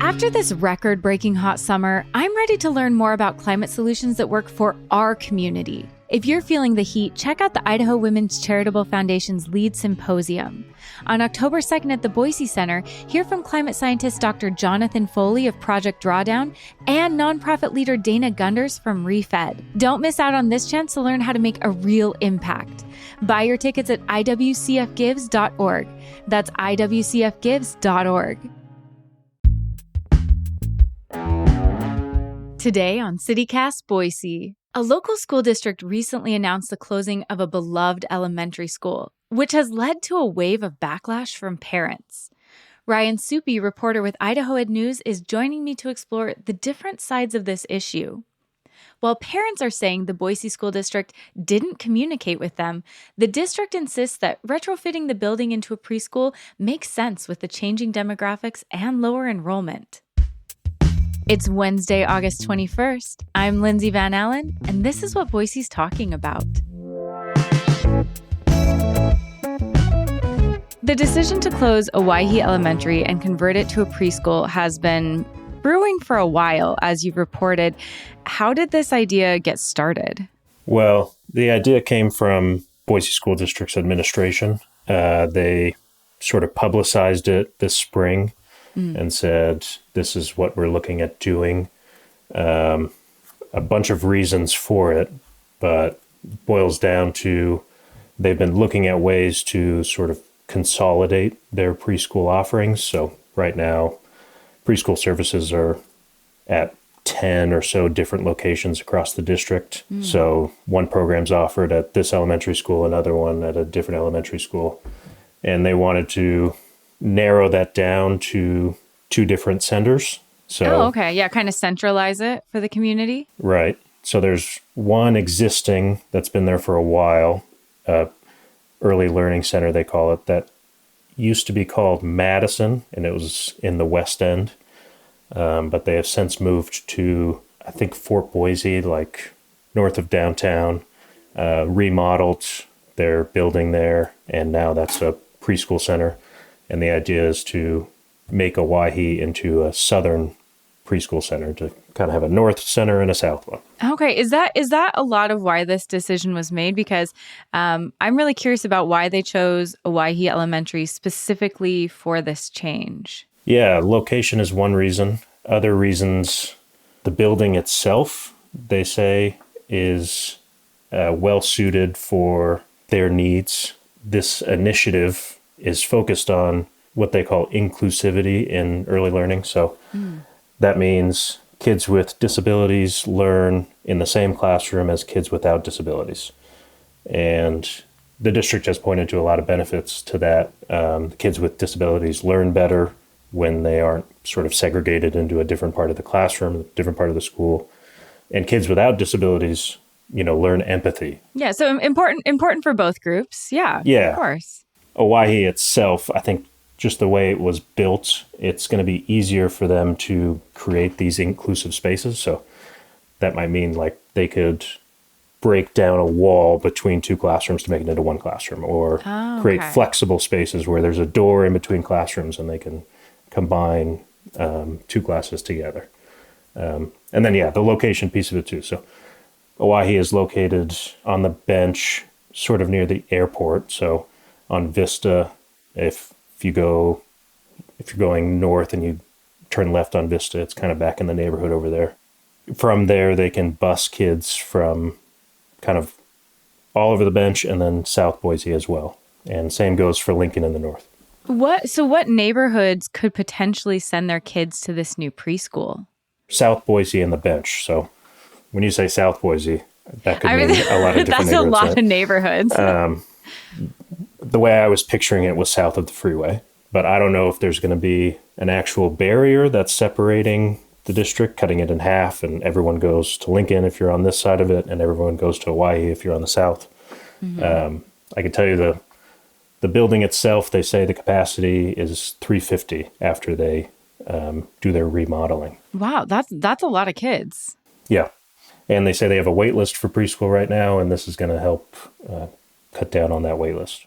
After this record-breaking hot summer, I'm ready to learn more about climate solutions that work for our community. If you're feeling the heat, check out the Idaho Women's Charitable Foundation's LEAD Symposium. On October 2nd at the Boise Center, hear from climate scientist Dr. Jonathan Foley of Project Drawdown and nonprofit leader Dana Gunders from ReFed. Don't miss out on this chance to learn how to make a real impact. Buy your tickets at iwcfgives.org. That's iwcfgives.org. Today on CityCast Boise, a local school district recently announced the closing of a beloved elementary school, which has led to a wave of backlash from parents. Ryan Soupy, reporter with Idaho Ed News, is joining me to explore the different sides of this issue. While parents are saying the Boise School District didn't communicate with them, the district insists that retrofitting the building into a preschool makes sense with the changing demographics and lower enrollment. It's Wednesday, August 21st. I'm Lindsay Van Allen, and this is what Boise's talking about. The decision to close Owyhee Elementary and convert it to a preschool has been brewing for a while, as you've reported. How did this idea get started? Well, the idea came from Boise School District's administration. They sort of publicized it this spring and said, this is what we're looking at doing. A bunch of reasons for it, but boils down to they've been looking at ways to sort of consolidate their preschool offerings. So right now, preschool services are at 10 or so different locations across the district. So one program's offered at this elementary school, another one at a different elementary school. And they wanted to narrow that down to 2 different centers. So, okay. Yeah, kind of centralize it for the community. Right. So there's one existing that's been there for a while, early learning center, they call it, that used to be called Madison, and it was in the West End. But they have since moved to, I think, Fort Boise, like north of downtown, remodeled their building there, and now that's a preschool center. And the idea is to make Owyhee into a southern preschool center, to kind of have a north center and a south one. Okay. Is that a lot of why this decision was made? Because I'm really curious about why they chose Owyhee Elementary specifically for this change. Yeah, location is one reason. Other reasons, the building itself, they say, is well suited for their needs. This initiative is focused on what they call inclusivity in early learning. So that means kids with disabilities learn in the same classroom as kids without disabilities. And the district has pointed to a lot of benefits to that. The kids with disabilities learn better when they aren't sort of segregated into a different part of the classroom, a different part of the school. And kids without disabilities, learn empathy. Yeah, so important for both groups. Yeah, of course. Owyhee itself, I think just the way it was built, it's going to be easier for them to create these inclusive spaces. So that might mean like they could break down a wall between 2 classrooms to make it into one classroom, or create flexible spaces where there's a door in between classrooms and they can combine 2 classes together. And then, the location piece of it too. So Owyhee is located on the bench, sort of near the airport. So on Vista, if you're going north and you turn left on Vista, it's kind of back in the neighborhood over there. From there, they can bus kids from kind of all over the bench and then South Boise as well. And same goes for Lincoln in the north. What neighborhoods could potentially send their kids to this new preschool? South Boise and the bench. So when you say South Boise, that could mean a lot of different that's neighborhoods. A lot of neighborhoods. The way I was picturing it was south of the freeway, but I don't know if there's going to be an actual barrier that's separating the district, cutting it in half, and everyone goes to Lincoln if you're on this side of it, and everyone goes to Owyhee if you're on the south. I can tell you the building itself, they say the capacity is 350 after they do their remodeling. Wow, that's a lot of kids. Yeah. And they say they have a wait list for preschool right now, and this is going to help cut down on that wait list.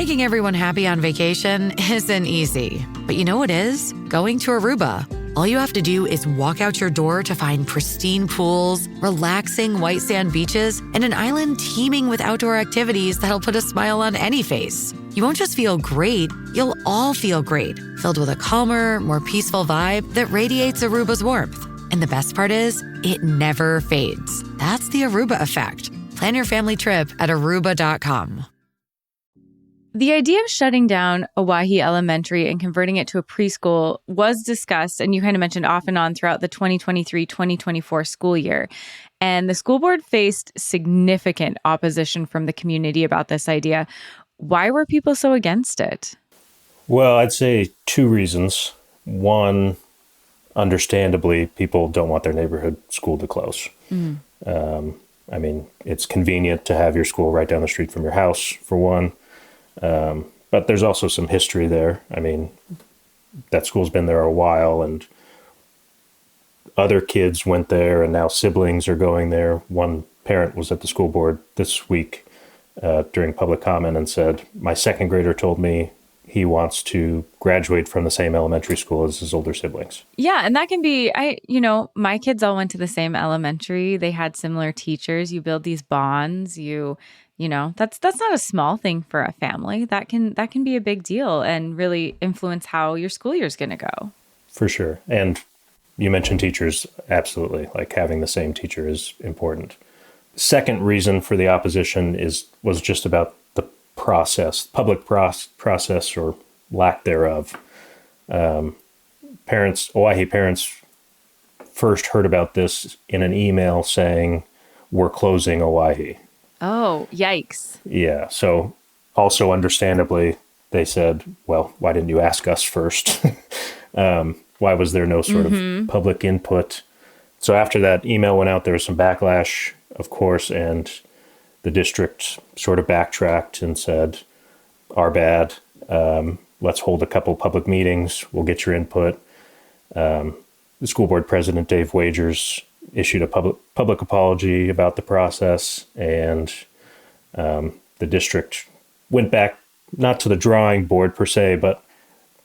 Making everyone happy on vacation isn't easy, but you know what is? Going to Aruba. All you have to do is walk out your door to find pristine pools, relaxing white sand beaches, and an island teeming with outdoor activities that'll put a smile on any face. You won't just feel great, you'll all feel great, filled with a calmer, more peaceful vibe that radiates Aruba's warmth. And the best part is, it never fades. That's the Aruba effect. Plan your family trip at aruba.com. The idea of shutting down Owyhee Elementary and converting it to a preschool was discussed, and you kind of mentioned off and on throughout the 2023-2024 school year. And the school board faced significant opposition from the community about this idea. Why were people so against it? Well, I'd say two reasons. One, understandably, people don't want their neighborhood school to close. I mean, it's convenient to have your school right down the street from your house, for one. But there's also some history there. I mean, that school's been there a while, and other kids went there, and now siblings are going there. One parent was at the school board this week during public comment and said, my second grader told me he wants to graduate from the same elementary school as his older siblings. Yeah, and that can be, my kids all went to the same elementary. They had similar teachers. You build these bonds. That's not a small thing for a family. That can be a big deal and really influence how your school year is going to go. For sure. And you mentioned teachers. Absolutely. Like, having the same teacher is important. Second reason for the opposition was just about the public process or lack thereof. Owyhee parents first heard about this in an email saying, we're closing Owyhee. Oh, yikes. Yeah. So also understandably, they said, well, why didn't you ask us first? Why was there no sort of public input? So after that email went out, there was some backlash, of course, and the district sort of backtracked and said, our bad. Let's hold a couple public meetings. We'll get your input. The school board president, Dave Wagers, issued a public apology about the process, and the district went back, not to the drawing board per se, but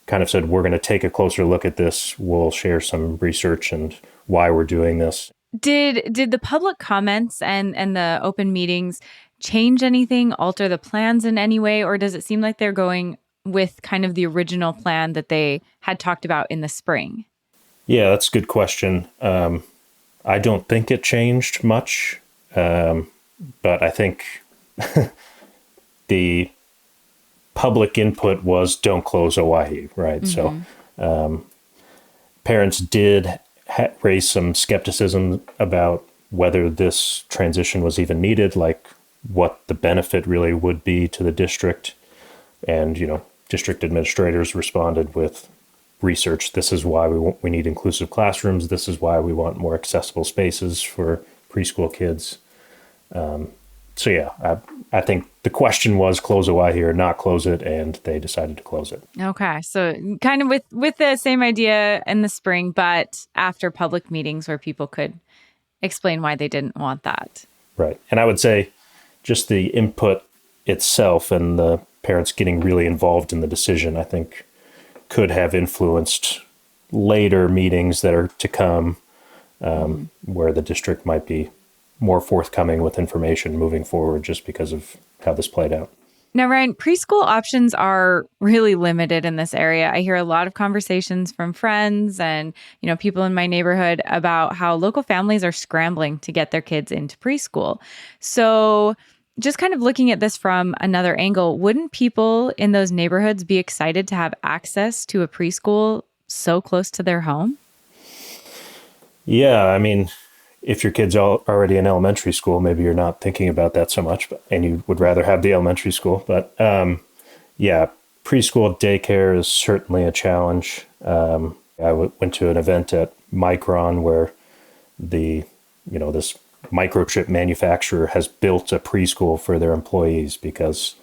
kind of said, we're going to take a closer look at this. We'll share some research and why we're doing this. Did the public comments and the open meetings change anything, alter the plans in any way, or does it seem like they're going with kind of the original plan that they had talked about in the spring? Yeah, that's a good question. I don't think it changed much, but I think the public input was don't close Owyhee, right? Mm-hmm. So parents did raise some skepticism about whether this transition was even needed, like what the benefit really would be to the district. And, district administrators responded with research. This is why we need inclusive classrooms. This is why we want more accessible spaces for preschool kids. I think the question was close Owyhee or not close it, and they decided to close it. Okay, so kind of with the same idea in the spring, but after public meetings where people could explain why they didn't want that. Right. And I would say just the input itself and the parents getting really involved in the decision, I think, could have influenced later meetings that are to come, where the district might be more forthcoming with information moving forward just because of how this played out. Now, Ryan, preschool options are really limited in this area. I hear a lot of conversations from friends and, people in my neighborhood about how local families are scrambling to get their kids into preschool. So just kind of looking at this from another angle, wouldn't people in those neighborhoods be excited to have access to a preschool so close to their home? Yeah, I mean, if your kid's already in elementary school, maybe you're not thinking about that so much, and you would rather have the elementary school. But preschool daycare is certainly a challenge. I went to an event at Micron where this microchip manufacturer has built a preschool for their employees because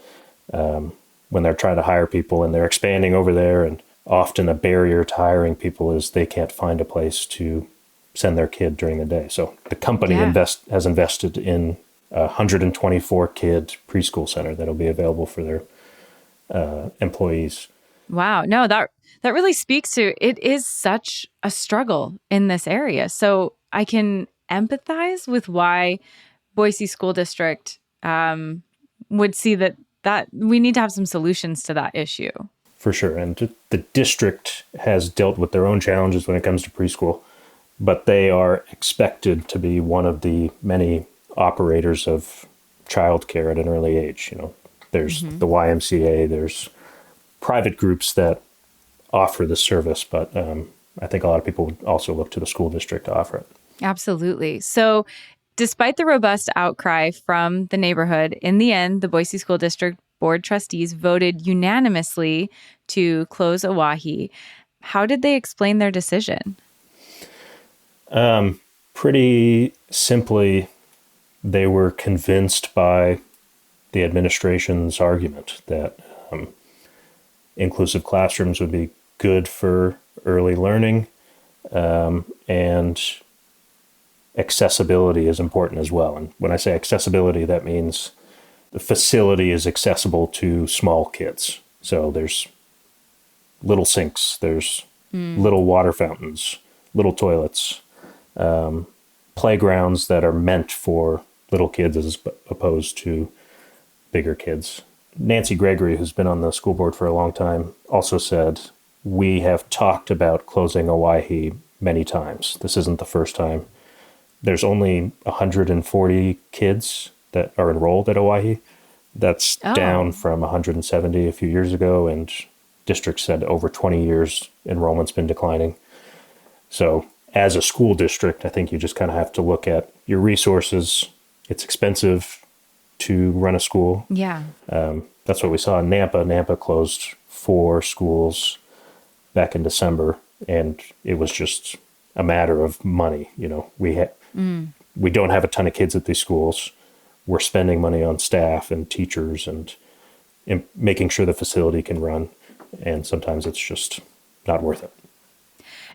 when they're trying to hire people and they're expanding over there, and often a barrier to hiring people is they can't find a place to send their kid during the day. So the company has invested in a 124 kid preschool center that'll be available for employees. Wow. No, that really speaks to it is such a struggle in this area. So I can empathize with why Boise School District would see that we need to have some solutions to that issue. For sure. And the district has dealt with their own challenges when it comes to preschool, but they are expected to be one of the many operators of childcare at an early age. There's the YMCA, there's private groups that offer the service, but I think a lot of people would also look to the school district to offer it. Absolutely. So despite the robust outcry from the neighborhood, in the end, the Boise School District Board trustees voted unanimously to close Oahe. How did they explain their decision? Pretty simply, they were convinced by the administration's argument that inclusive classrooms would be good for early learning, and accessibility is important as well. And when I say accessibility, that means the facility is accessible to small kids. So there's little sinks, there's little water fountains, little toilets, playgrounds that are meant for little kids as opposed to bigger kids. Nancy Gregory, who's been on the school board for a long time, also said, we have talked about closing Oahe many times. This isn't the first time. There's only 140 kids that are enrolled at Oahe. That's down from 170 a few years ago, and districts said over 20 years enrollment's been declining. So as a school district, I think you just kind of have to look at your resources. It's expensive to run a school. Yeah. That's what we saw in Nampa. Nampa closed 4 schools back in December, and it was just a matter of money. We don't have a ton of kids at these schools. We're spending money on staff and teachers and making sure the facility can run. And sometimes it's just not worth it.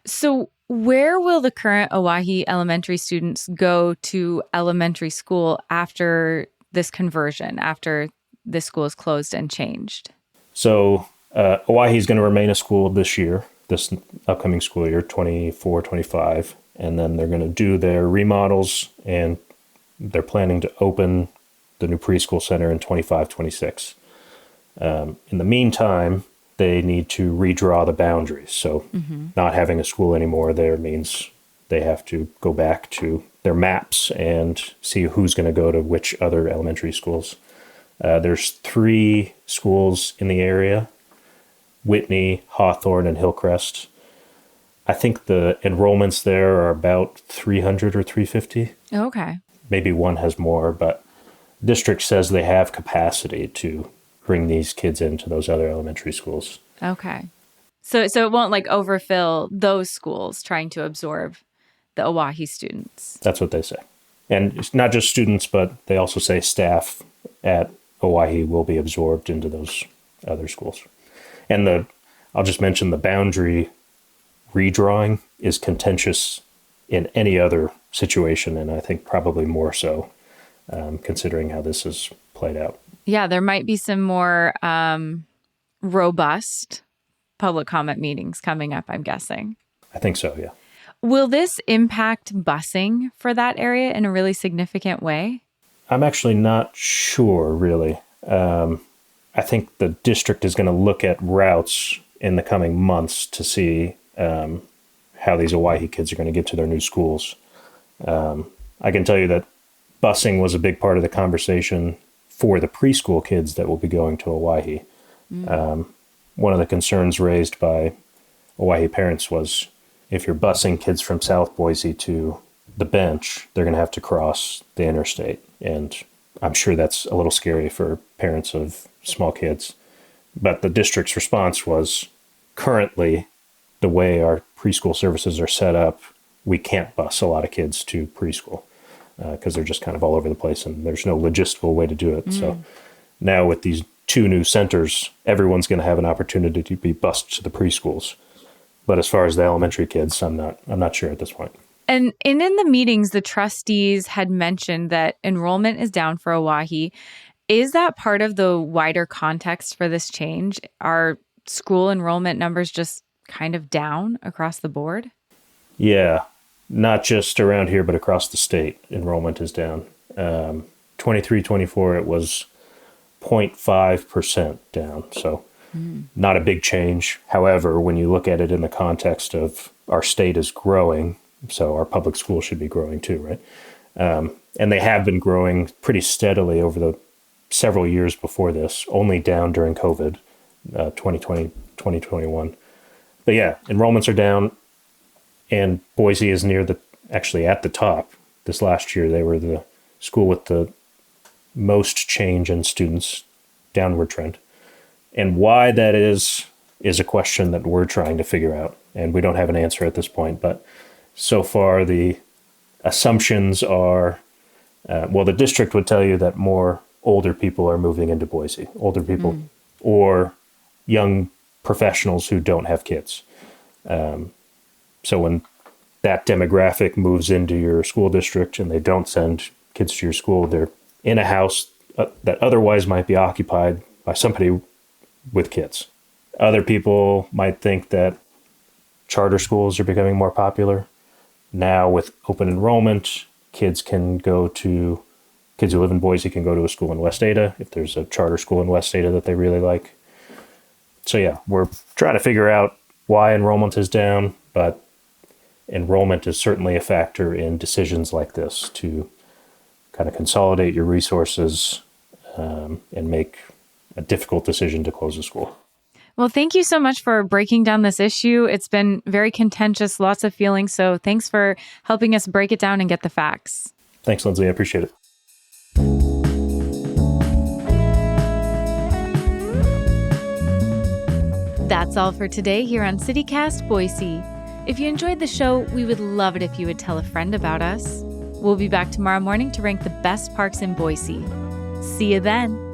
So where will the current Oahe elementary students go to elementary school after this conversion, after this school is closed and changed? So Oahe is going to remain a school this year, this upcoming school year, 24-25. And then they're going to do their remodels, and they're planning to open the new preschool center in 25-26. In the meantime, they need to redraw the boundaries. So not having a school anymore there means they have to go back to their maps and see who's going to go to which other elementary schools. There's 3 schools in the area: Whitney, Hawthorne, and Hillcrest. I think the enrollments there are about 300 or 350. Okay. Maybe one has more, but district says they have capacity to bring these kids into those other elementary schools. Okay. So it won't overfill those schools trying to absorb the Oahe students. That's what they say. And it's not just students, but they also say staff at Oahe will be absorbed into those other schools. And I'll just mention the boundary redrawing is contentious in any other situation, and I think probably more so considering how this has played out. Yeah, there might be some more robust public comment meetings coming up, I'm guessing. I think so, yeah. Will this impact busing for that area in a really significant way? I'm actually not sure, really. I think the district is going to look at routes in the coming months to see how these Oahe kids are going to get to their new schools. I can tell you that busing was a big part of the conversation for the preschool kids that will be going to Oahe. One of the concerns raised by Oahe parents was if you're busing kids from South Boise to the bench, they're going to have to cross the interstate. And I'm sure that's a little scary for parents of small kids. But the district's response was, currently, the way our preschool services are set up, we can't bus a lot of kids to preschool because they're just kind of all over the place and there's no logistical way to do it. So now with these 2 new centers, everyone's going to have an opportunity to be bused to the preschools. But as far as the elementary kids, I'm not sure at this point. And in the meetings, the trustees had mentioned that enrollment is down for Oahe. Is that part of the wider context for this change? Are school enrollment numbers just kind of down across the board? Yeah, not just around here, but across the state, enrollment is down. 23-24, it was 0.5% down. So not a big change. However, when you look at it in the context of our state is growing, so our public schools should be growing too, right? And they have been growing pretty steadily over the several years before this, only down during COVID, 2020, 2021. But yeah, enrollments are down, and Boise is actually at the top. This last year, they were the school with the most change in students, downward trend. And why that is a question that we're trying to figure out, and we don't have an answer at this point. But so far, the assumptions are, the district would tell you that more older people are moving into Boise, older people or young professionals who don't have kids. So when that demographic moves into your school district and they don't send kids to your school, they're in a house that otherwise might be occupied by somebody with kids. Other people might think that charter schools are becoming more popular. Now with open enrollment, kids who live in Boise can go to a school in West Ada if there's a charter school in West Ada that they really like. So yeah, we're trying to figure out why enrollment is down, but enrollment is certainly a factor in decisions like this to kind of consolidate your resources and make a difficult decision to close a school. Well, thank you so much for breaking down this issue. It's been very contentious, lots of feelings. So thanks for helping us break it down and get the facts. Thanks, Lindsay. I appreciate it. That's all for today here on CityCast Boise. If you enjoyed the show, we would love it if you would tell a friend about us. We'll be back tomorrow morning to rank the best parks in Boise. See you then.